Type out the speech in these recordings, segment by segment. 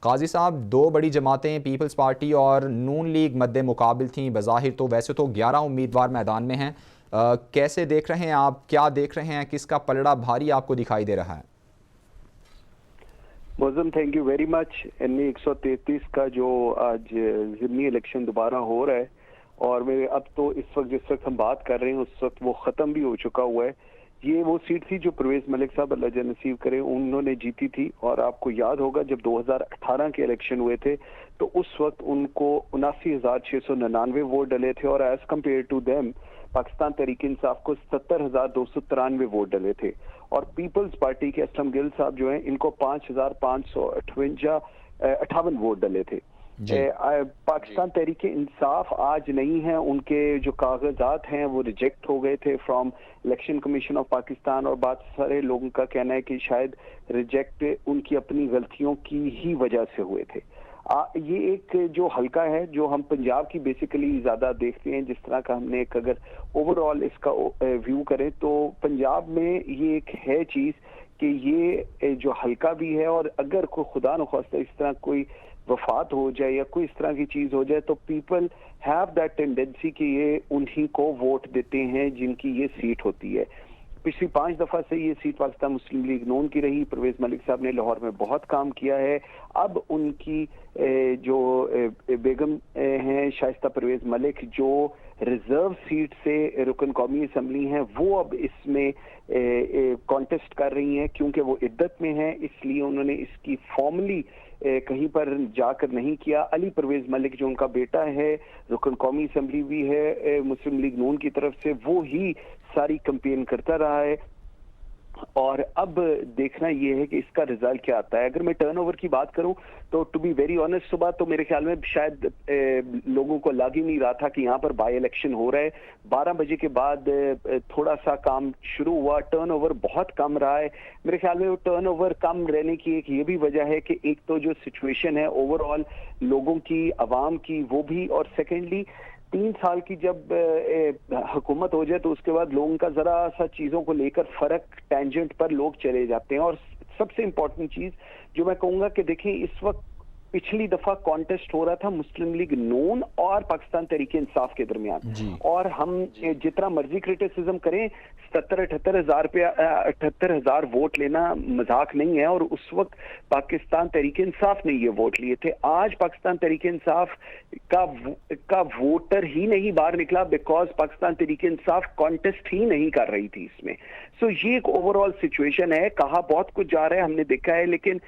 काजी साहब, दो बड़ी जमातें पीपल्स पार्टी और नून लीग मद्दे मुकाबिल थी बज़ाहिर, तो वैसे तो 11 उम्मीदवार मैदान में हैं। कैसे देख रहे हैं आप, क्या देख रहे हैं, किसका पलड़ा भारी आपको दिखाई दे रहा है? मौजम, thank you very much. NA 133 का जो आज ज़िमनी इलेक्शन दोबारा हो रहा है, और मेरे अब तो इस वक्त जिस वक्त हम बात कर रहे हैं उस वक्त वो ख़त्म भी हो चुका हुआ है। ये वो सीट थी जो परवेज मलिक साहब अल्लाह जन नसीब करे उन्होंने जीती थी, और आपको याद होगा जब 2018 के इलेक्शन हुए थे तो उस वक्त उनको 79,699 वोट डले थे, और as compared to them Pakistan Tehreek Insaf को 70,293 वोट डले थे। और पीपल्स पार्टी के असलम गिल साहब जो हैं इनको 5,558 वोट डले थे। पाकिस्तान तहरीक इंसाफ आज नहीं है, उनके जो कागजात हैं वो रिजेक्ट हो गए थे from election commission of Pakistan, और बहुत सारे लोगों का कहना है कि शायद रिजेक्ट उनकी अपनी गलतियों की ही वजह से हुए थे। ये एक जो हल्का है जो हम पंजाब की बेसिकली ज्यादा देखते हैं, जिस तरह का हमने एक अगर ओवरऑल इसका व्यू करें तो पंजाब में ये एक है चीज कि ये जो हल्का भी है, और अगर कोई खुदा न खास्ता इस तरह कोई वफात हो जाए या कोई इस तरह की चीज हो जाए तो पीपल हैव दैट टेंडेंसी कि ये उन्हीं को वोट देते हैं जिनकी ये सीट होती है। पिछली 5 दफा से ये सीट पाकिस्तान मुस्लिम लीग नून की रही। परवेज मलिक साहब ने लाहौर में बहुत काम किया है। अब उनकी जो बेगम हैं शाइस्ता परवेज मलिक, जो रिजर्व सीट से रुकन कौमी असम्बली हैं, वो अब इसमें कॉन्टेस्ट कर रही हैं। क्योंकि वो इद्दत में हैं इसलिए उन्होंने इसकी फॉर्मली कहीं पर जाकर नहीं किया। अली परवेज मलिक जो उनका बेटा है, रुकन कौमी असम्बली भी है मुस्लिम लीग नून की तरफ से, वो ही सारी कैंपेन करता रहा है। और अब देखना यह है कि इसका रिजल्ट क्या आता है। अगर मैं टर्नओवर की बात करूं तो टू बी वेरी ऑनेस्ट, सुबह तो मेरे ख्याल में शायद लोगों को लग ही नहीं रहा था कि यहाँ पर बाई इलेक्शन हो रहा है। 12 बजे के बाद थोड़ा सा काम शुरू हुआ। टर्नओवर बहुत कम रहा है। मेरे ख्याल में वो टर्नओवर कम रहने की एक ये भी वजह है कि एक तो जो सिचुएशन है ओवरऑल लोगों की, आवाम की, वो भी, और सेकेंडली 3 साल की जब हुकूमत हो जाए तो उसके बाद लोगों का जरा सा चीजों को लेकर फर्क टेंजेंट पर लोग चले जाते हैं। और सबसे इंपॉर्टेंट चीज जो मैं कहूंगा कि देखिए, इस वक्त पिछली दफा कॉन्टेस्ट हो रहा था मुस्लिम लीग नून और पाकिस्तान तहरीक इंसाफ के दरमियान, और हम जितना मर्जी क्रिटिसिज्म करें 78,000 वोट लेना मजाक नहीं है। और उस वक्त पाकिस्तान तहरीक इंसाफ ने ये वोट लिए थे। आज पाकिस्तान तहरीक इंसाफ का वोटर ही नहीं बाहर निकला बिकॉज पाकिस्तान तहरीक इंसाफ कॉन्टेस्ट ही नहीं कर रही थी इसमें। सो ये एक ओवरऑल सिचुएशन है। कहा बहुत कुछ जा रहा है, हमने देखा है, लेकिन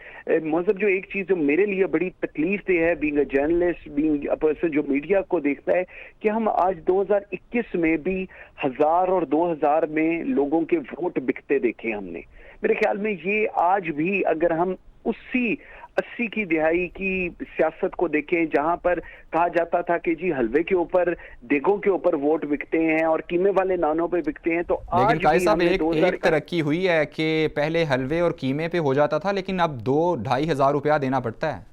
मौजूद जो एक चीज जो मेरे लिए बड़ी तकलीफ दे है, being a journalist, being a person जो मीडिया को देखता है, कि हम आज 2021 में भी 1000 और 2000 में लोगों के वोट बिकते देखे हमने। मेरे ख्याल में ये आज भी अगर हम उसी 80 की दिहाई की सियासत को देखें जहां पर कहा जाता था कि जी हलवे के ऊपर, देगों के ऊपर वोट बिकते हैं और कीमे वाले नानों पे बिकते हैं, तो आज लेकिन काजी साहब एक तरक्की हुई है कि पहले हलवे और कीमे पे हो जाता था, लेकिन अब 2-2.5 हज़ार रुपया देना पड़ता है।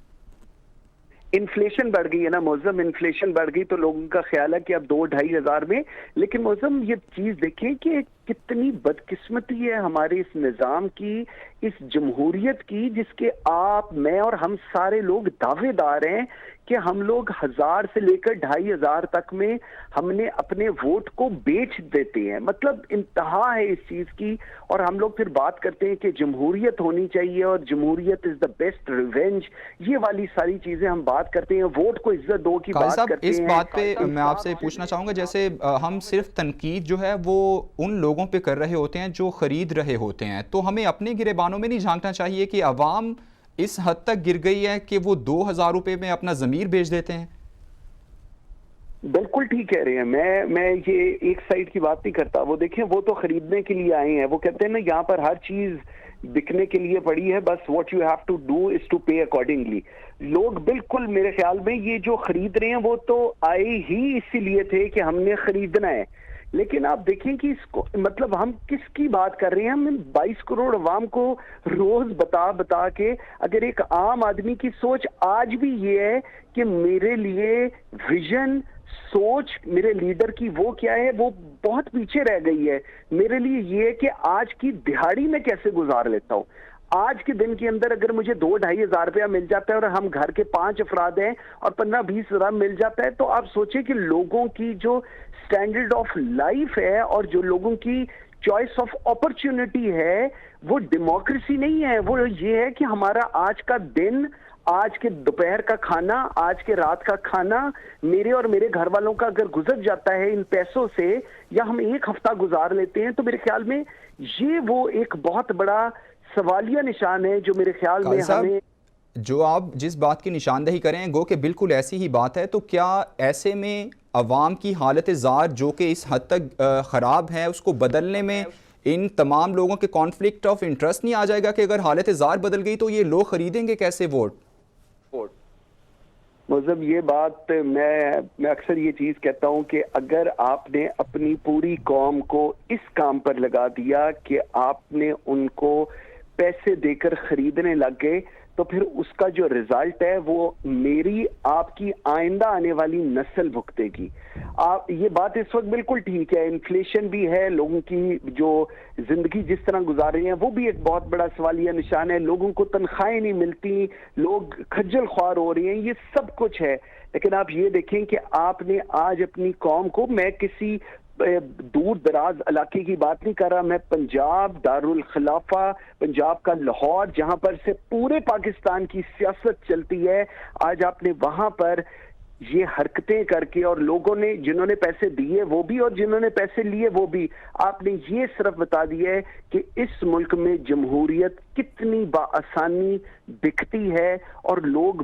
इन्फ्लेशन बढ़ गई है ना मौजम, इन्फ्लेशन बढ़ गई तो लोगों का ख्याल है कि अब 2-2.5 हज़ार में। लेकिन मौजम ये चीज देखें कि कितनी बदकिस्मती है हमारे इस निजाम की, इस जमहूरियत की, जिसके आप, मैं और हम सारे लोग दावेदार हैं कि हम लोग 1000 से लेकर 2,500 तक में हमने अपने वोट को बेच देते हैं। मतलब इंतहा है इस चीज की। और हम लोग फिर बात करते हैं कि जमहूरियत होनी चाहिए और जमहूरियत इज द बेस्ट रिवेंज, ये वाली सारी चीजें हम बात करते हैं। वोट को इज्जत दो की बात करते हैं। इस बात पे मैं आपसे पूछना चाहूंगा, जैसे हम सिर्फ तनकीद जो है वो उन लोगों पे कर रहे होते हैं जो खरीद रहे होते हैं, तो हमें अपने गिरेबानों में नहीं झांकना चाहिए कि अवाम इस हद तक गिर गई है कि वो 2,000 रुपए में अपना जमीर बेच देते हैं। बिल्कुल ठीक कह रहे हैं। मैं ये एक साइड की बात नहीं करता। वो देखें, वो तो खरीदने के लिए आए हैं। वो कहते हैं ना, यहाँ पर हर चीज बिकने के लिए पड़ी है, बस what you have to do is to pay accordingly. लोग बिल्कुल मेरे ख्याल में ये जो खरीद रहे हैं वो तो आए ही इसीलिए थे कि हमने खरीदना है। लेकिन आप देखें कि इसको, मतलब हम किसकी बात कर रहे हैं? हम 22 करोड़ अवाम को रोज बता बता के, अगर एक आम आदमी की सोच आज भी ये है कि मेरे लिए विजन, सोच मेरे लीडर की वो क्या है, वो बहुत पीछे रह गई है। मेरे लिए ये है कि आज की दिहाड़ी में कैसे गुजार लेता हूं। आज के दिन के अंदर अगर मुझे 2-2.5 हज़ार रुपया मिल जाता है और हम घर के 5 अफराद हैं और 15-20 हज़ार मिल जाता है, तो आप सोचिए कि लोगों की जो स्टैंडर्ड ऑफ लाइफ है और जो लोगों की चॉइस ऑफ अपॉर्चुनिटी है, वो डेमोक्रेसी नहीं है। वो ये है कि हमारा आज का दिन, आज के दोपहर का खाना, आज के रात का खाना मेरे और मेरे घर वालों का अगर गुजर जाता है इन पैसों से, या हम एक हफ्ता गुजार लेते हैं, तो मेरे ख्याल में ये वो एक बहुत बड़ा सवालिया निशान है जो मेरे ख्याल में हमें, जो आप जिस बात की निशानदेही करें गो कि बिल्कुल ऐसी ही बात है। तो क्या ऐसे में अवाम की हालत ज़ार जो कि इस हद तक ख़राब है, उसको बदलने में इन तमाम लोगों के कॉन्फ्लिक्ट ऑफ इंटरेस्ट नहीं आ जाएगा कि अगर हालत ज़ार बदल गई तो ये लोग ख़रीदेंगे कैसे वोट? मतलब ये बात मैं अक्सर ये चीज कहता हूं कि अगर आपने अपनी पूरी कौम को इस काम पर लगा दिया कि आपने उनको पैसे देकर खरीदने लग गए, तो फिर उसका जो रिजल्ट है वो मेरी आपकी आइंदा आने वाली नस्ल भुगतेगी। आप ये बात इस वक्त बिल्कुल ठीक है, इन्फ्लेशन भी है, लोगों की जो जिंदगी जिस तरह गुजार रही है वो भी एक बहुत बड़ा सवालिया निशान है, लोगों को तनख्वाहें नहीं मिलती, लोग खज्जल ख्वार हो रहे हैं, ये सब कुछ है। लेकिन आप ये देखें कि आपने आज अपनी कौम को, मैं किसी दूर दराज इलाके की बात नहीं कर रहा, मैं पंजाब, दारुल खिलाफा, पंजाब का लाहौर, जहां पर से पूरे पाकिस्तान की सियासत चलती है, आज आपने वहां पर ये हरकतें करके, और लोगों ने, जिन्होंने पैसे दिए वो भी और जिन्होंने पैसे लिए वो भी, आपने ये सिर्फ बता दिया है कि इस मुल्क में जमहूरियत कितनी बाआसानी बिकती है, और लोग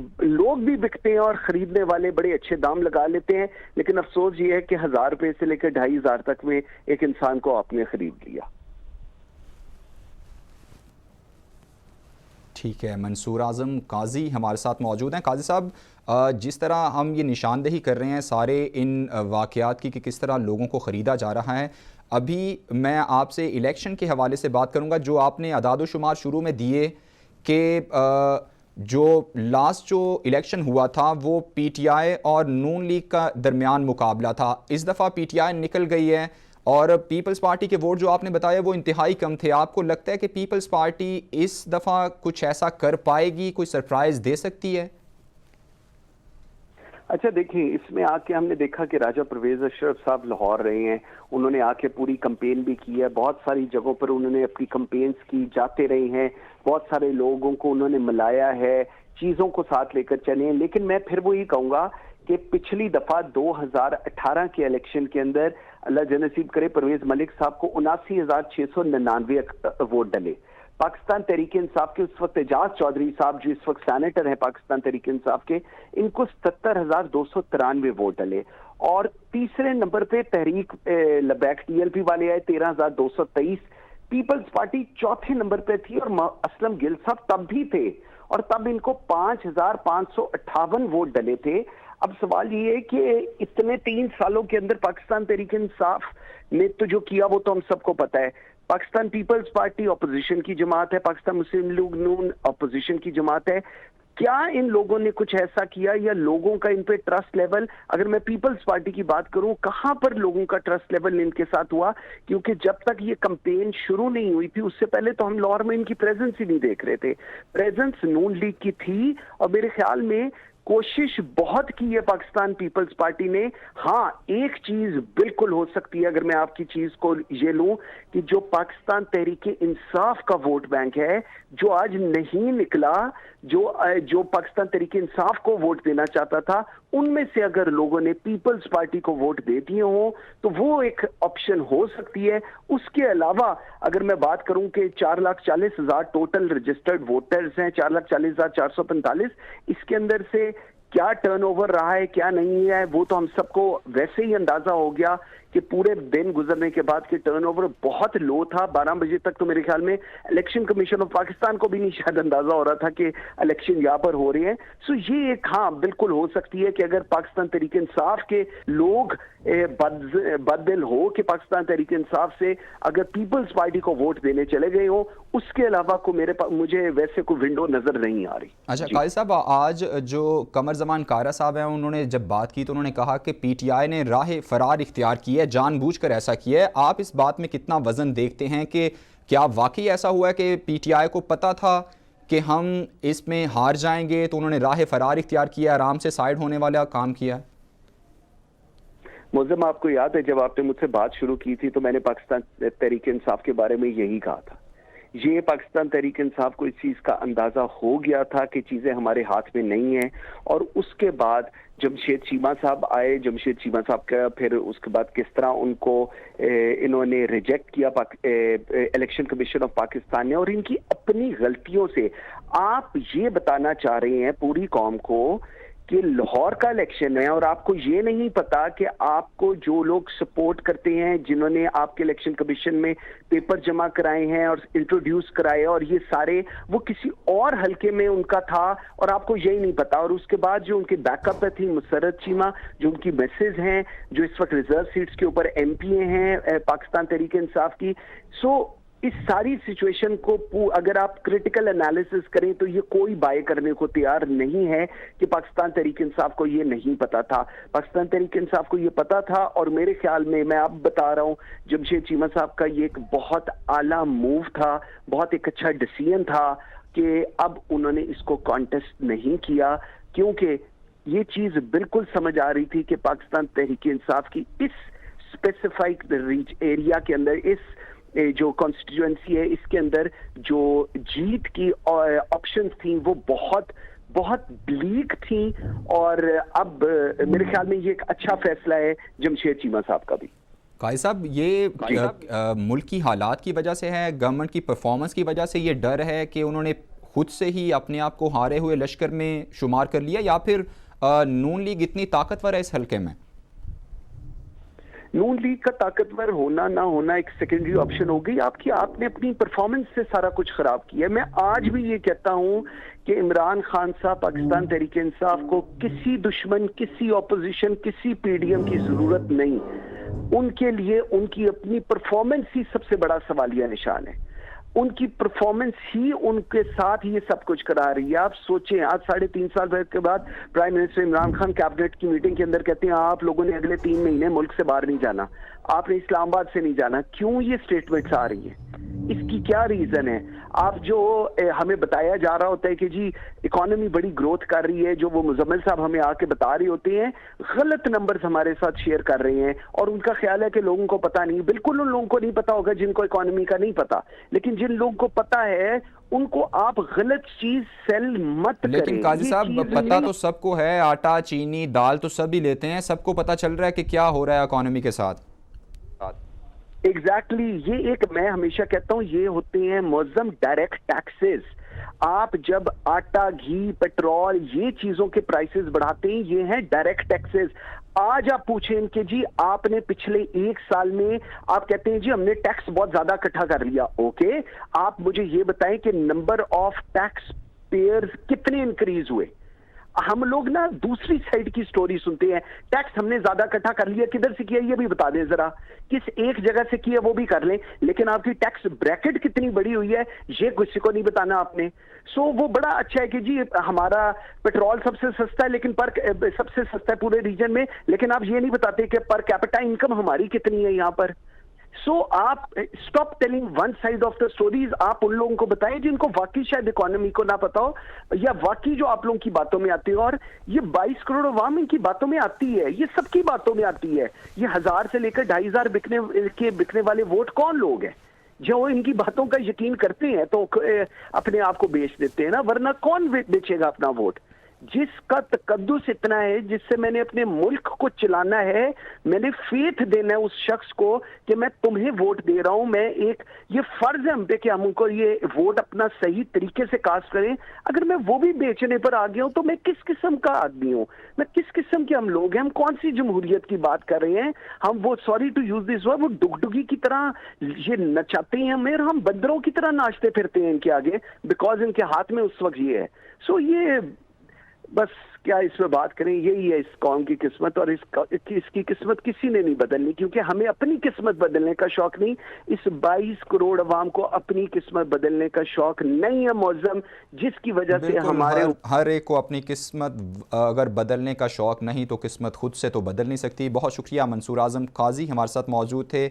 भी बिकते हैं और खरीदने वाले बड़े अच्छे दाम लगा लेते हैं। लेकिन अफसोस ये है कि 1,000 रुपए से लेकर 2,500 तक में एक इंसान को आपने खरीद लिया। ठीक है, मंसूर आज़म काजी हमारे साथ मौजूद हैं। काजी साहब, जिस तरह हम ये निशानदेही कर रहे हैं सारे इन वाक़यात की कि किस तरह लोगों को ख़रीदा जा रहा है, अभी मैं आपसे इलेक्शन के हवाले से बात करूंगा। जो आपने अदाद-ओ-शुमार शुरू में दिए कि जो लास्ट जो इलेक्शन हुआ था वो पीटीआई और नून लीग का दरमियान मुकाबला था, इस दफ़ा पीटीआई निकल गई है और पीपल्स पार्टी के वोट जो आपने बताया वो इंतहाई कम थे। आपको लगता है कि पीपल्स पार्टी इस दफ़ा कुछ ऐसा कर पाएगी, कोई सरप्राइज़ दे सकती है? अच्छा देखिए, इसमें आके हमने देखा कि राजा परवेज अशरफ साहब लाहौर रहे हैं, उन्होंने आके पूरी कंपेन भी की है, बहुत सारी जगहों पर उन्होंने अपनी कंपेन्स की, जाते रहे हैं, बहुत सारे लोगों को उन्होंने मिलाया है, चीज़ों को साथ लेकर चले हैं। लेकिन मैं फिर वो ये कहूँगा कि पिछली दफ़ा 2018 के इलेक्शन के अंदर अल्लाह जनसीब करे परवेज मलिक साहब को 79,699 वोट डले। पाकिस्तान तहरीक इंसाफ के उस वक्त एजाज चौधरी साहब, जो इस वक्त सेनेटर हैं पाकिस्तान तहरीक इंसाफ के, इनको 77,293 वोट डले। और तीसरे नंबर पे तहरीक लबैक टीएलपी वाले आए 13,223। पीपल्स पार्टी चौथे नंबर पे थी और असलम गिल साहब तब भी थे, और तब इनको 5,558 वोट डले थे। अब सवाल ये है कि इतने 3 सालों के अंदर पाकिस्तान तहरीक इंसाफ ने तो जो किया वो तो हम सबको पता है। पाकिस्तान पीपल्स पार्टी ऑपोजिशन की जमात है, पाकिस्तान मुस्लिम लीग नून ऑपोजिशन की जमात है। क्या इन लोगों ने कुछ ऐसा किया, या लोगों का इन पे ट्रस्ट लेवल, अगर मैं पीपल्स पार्टी की बात करूं, कहां पर लोगों का ट्रस्ट लेवल इनके साथ हुआ? क्योंकि जब तक ये कैंपेन शुरू नहीं हुई थी उससे पहले तो हम लाहौर में इनकी प्रेजेंस ही नहीं देख रहे थे। प्रेजेंस नून लीग की थी, और मेरे ख्याल में कोशिश बहुत की है पाकिस्तान पीपल्स पार्टी ने। हाँ, एक चीज बिल्कुल हो सकती है, अगर मैं आपकी चीज को ये लूं, कि जो पाकिस्तान तहरीक इंसाफ का वोट बैंक है जो आज नहीं निकला, जो पाकिस्तान तहरीक इंसाफ को वोट देना चाहता था, उनमें से अगर लोगों ने पीपल्स पार्टी को वोट दे दिए हो तो वो एक ऑप्शन हो सकती है। उसके अलावा अगर मैं बात करूं कि 4,40,000 टोटल रजिस्टर्ड वोटर्स हैं, 4,40,445, इसके अंदर से क्या टर्नओवर रहा है क्या नहीं है वो तो हम सबको वैसे ही अंदाजा हो गया कि पूरे दिन गुजरने के बाद कि टर्नओवर बहुत लो था। 12 बजे तक तो मेरे ख्याल में इलेक्शन कमीशन ऑफ पाकिस्तान को भी नहीं शायद अंदाजा हो रहा था कि इलेक्शन यहाँ पर हो रही है। सो ये एक हाँ बिल्कुल हो सकती है कि अगर पाकिस्तान तहरीक इंसाफ के लोग बददिल हो कि पाकिस्तान तहरीक इंसाफ से अगर पीपल्स पार्टी को वोट देने चले गए हो, उसके अलावा को मुझे वैसे कोई विंडो नजर नहीं आ रही। अच्छा काजी साहब, आज जो कमर जमान कारा साहब हैं उन्होंने जब बात की तो उन्होंने कहा कि पीटीआई ने राह फरार इख्तियार की किया है, जानबूझकर ऐसा किया है। आप इस बात में कितना वजन देखते हैं कि क्या वाकई ऐसा हुआ है कि पीटीआई को पता था कि हम इसमें हार जाएंगे तो उन्होंने राह फरार इख्तियार किया, आराम से साइड होने वाला काम किया? मुअज़्ज़म, आपको याद है जब आपने मुझसे बात शुरू की थी तो मैंने पाकिस्तान तहरीक इंसाफ के बारे में यही कहा था। ये पाकिस्तान तहरीक इंसाफ को इस चीज का अंदाजा हो गया था कि चीजें हमारे हाथ में नहीं है, और उसके बाद जमशेद चीमा साहब आए। जमशेद चीमा साहब का फिर उसके बाद किस तरह उनको इन्होंने रिजेक्ट किया इलेक्शन कमीशन ऑफ पाकिस्तान ने, और इनकी अपनी गलतियों से आप ये बताना चाह रहे हैं पूरी कौम को कि लाहौर का इलेक्शन है और आपको ये नहीं पता कि आपको जो लोग सपोर्ट करते हैं, जिन्होंने आपके इलेक्शन कमीशन में पेपर जमा कराए हैं और इंट्रोड्यूस कराए, और ये सारे वो किसी और हलके में उनका था और आपको यही नहीं पता। और उसके बाद जो उनके बैकअप पे थी मुसर्रत चीमा, जो उनकी मिसेज हैं, जो इस वक्त रिजर्व सीट्स के ऊपर एमपीए हैं पाकिस्तान तहरीक इंसाफ की। सो इस सारी सिचुएशन को अगर आप क्रिटिकल एनालिसिस करें तो ये कोई बाय करने को तैयार नहीं है कि पाकिस्तान तहरीक इंसाफ को ये नहीं पता था। पाकिस्तान तहरीक इंसाफ को ये पता था, और मेरे ख्याल में मैं अब बता रहा हूं, जमशेद चीमा साहब का ये एक बहुत आला मूव था, बहुत एक अच्छा डिसीजन था कि अब उन्होंने इसको कॉन्टेस्ट नहीं किया, क्योंकि ये चीज बिल्कुल समझ आ रही थी कि पाकिस्तान तहरीक इंसाफ की इस स्पेसिफाइक एरिया के अंदर, इस जो कॉन्स्टिट्यूएंसी है, इसके अंदर जो जीत की ऑप्शंस थी वो बहुत बहुत ब्लीक थी। और अब मेरे ख्याल में ये एक अच्छा फैसला है जमशेद चीमा साहब का भी। काजी साहब, ये मुल्क की हालात की वजह से है, गवर्नमेंट की परफॉर्मेंस की वजह से ये डर है कि उन्होंने खुद से ही अपने आप को हारे हुए लश्कर में शुमार कर लिया, या फिर नून लीग इतनी ताकतवर है इस हल्के में? नून लीग का ताकतवर होना ना होना एक सेकेंडरी ऑप्शन हो गई आपकी। आपने अपनी परफॉर्मेंस से सारा कुछ खराब किया। मैं आज भी ये कहता हूं कि इमरान खान साहब पाकिस्तान तहरीक इंसाफ को किसी दुश्मन, किसी ऑपोजिशन, किसी पीडीएम की जरूरत नहीं। उनके लिए उनकी अपनी परफॉर्मेंस ही सबसे बड़ा सवालिया निशान है। उनकी परफॉर्मेंस ही उनके साथ ये सब कुछ करा रही है। आप सोचें, आज 3.5 साल के बाद prime minister Imran Khan cabinet की मीटिंग के अंदर कहते हैं आप लोगों ने अगले 3 महीने मुल्क से बाहर नहीं जाना, आपने इस्लामाबाद से नहीं जाना। क्यों ये स्टेटमेंट्स आ रही हैं? इसकी क्या रीजन है? आप जो हमें बताया जा रहा होता है कि जी इकोनॉमी बड़ी ग्रोथ कर रही है, जो वो मुजम्मिल साहब हमें आके बता रहे होते हैं, गलत नंबर्स हमारे साथ शेयर कर रहे हैं, और उनका ख्याल है कि लोगों को पता नहीं। बिल्कुल उन लोगों को नहीं पता होगा जिनको इकोनॉमी का नहीं पता, लेकिन जिन लोगों को पता है उनको आप गलत चीज सेल मत करें। लेकिन काजी साहब, पता तो सबको है, आटा चीनी दाल तो सभी लेते हैं, सबको पता चल रहा है कि क्या हो रहा है इकोनॉमी के साथ। एग्जैक्टली ये एक, मैं हमेशा कहता हूं, ये होते हैं मुअज़्ज़म डायरेक्ट टैक्सेस। आप जब आटा, घी, पेट्रोल, ये चीजों के प्राइसेस बढ़ाते हैं, ये हैं डायरेक्ट टैक्सेस। आज आप पूछें इनके, जी आपने पिछले 1 साल में, आप कहते हैं जी हमने टैक्स बहुत ज्यादा इकट्ठा कर लिया। ओके, आप मुझे ये बताएं कि नंबर ऑफ टैक्स पेयर्स कितने इंक्रीज हुए? हम लोग ना दूसरी साइड की स्टोरी सुनते हैं, टैक्स हमने ज्यादा इकट्ठा कर लिया, किधर से किया ये भी बता दें जरा, किस एक जगह से किया वो भी कर लें, लेकिन आपकी टैक्स ब्रैकेट कितनी बड़ी हुई है ये किसी को नहीं बताना आपने। सो वो बड़ा अच्छा है कि जी हमारा पेट्रोल सबसे सस्ता है, लेकिन सबसे सस्ता है पूरे रीजन में, लेकिन आप ये नहीं बताते कि पर कैपिटा इनकम हमारी कितनी है यहाँ पर। सो आप stop telling one side of the stories. आप उन लोगों को बताएं जिनको वाकई शायद इकोनॉमी को ना पता हो, या वाकई जो आप लोगों की बातों में आती है। और ये 22 करोड़ अवाम इनकी बातों में आती है, ये सबकी बातों में आती है। ये 1000 से लेकर 2500 बिकने वाले वोट कौन लोग हैं जो इनकी बातों का यकीन करते हैं तो अपने आप को बेच देते हैं ना, वरना कौन बेचेगा अपना वोट? जिसका तकद्दुस इतना है, जिससे मैंने अपने मुल्क को चलाना है, मैंने फेथ देना है उस शख्स को कि मैं तुम्हें वोट दे रहा हूं, मैं एक, ये फर्ज है हम पे कि हम उनको ये वोट अपना सही तरीके से कास्ट करें। अगर मैं वो भी बेचने पर आ गया हूं तो मैं किस किस्म का आदमी हूं? मैं किस किस्म के हम लोग हैं? हम कौन सी जमहूरियत की बात कर रहे हैं? हम वो, sorry to use this word, वो डुगडुगी की तरह ये नचाते हैं हमें, हम बंदरों की तरह नाचते फिरते हैं इनके आगे, बिकॉज इनके हाथ में उस वक्त ये है। सो ये बस क्या इसमें बात करें, यही है इस कौम की किस्मत, और इसकी किस्मत किसी ने नहीं बदलनी, क्योंकि हमें अपनी किस्मत बदलने का शौक नहीं, इस 22 करोड़ अवाम को अपनी किस्मत बदलने का शौक नहीं है मौजम, जिसकी वजह से बिल्कुल, हमारे हर एक को अपनी किस्मत अगर बदलने का शौक नहीं तो किस्मत खुद से तो बदल नहीं सकती। बहुत शुक्रिया, मंसूर आजम काजी हमारे साथ मौजूद थे।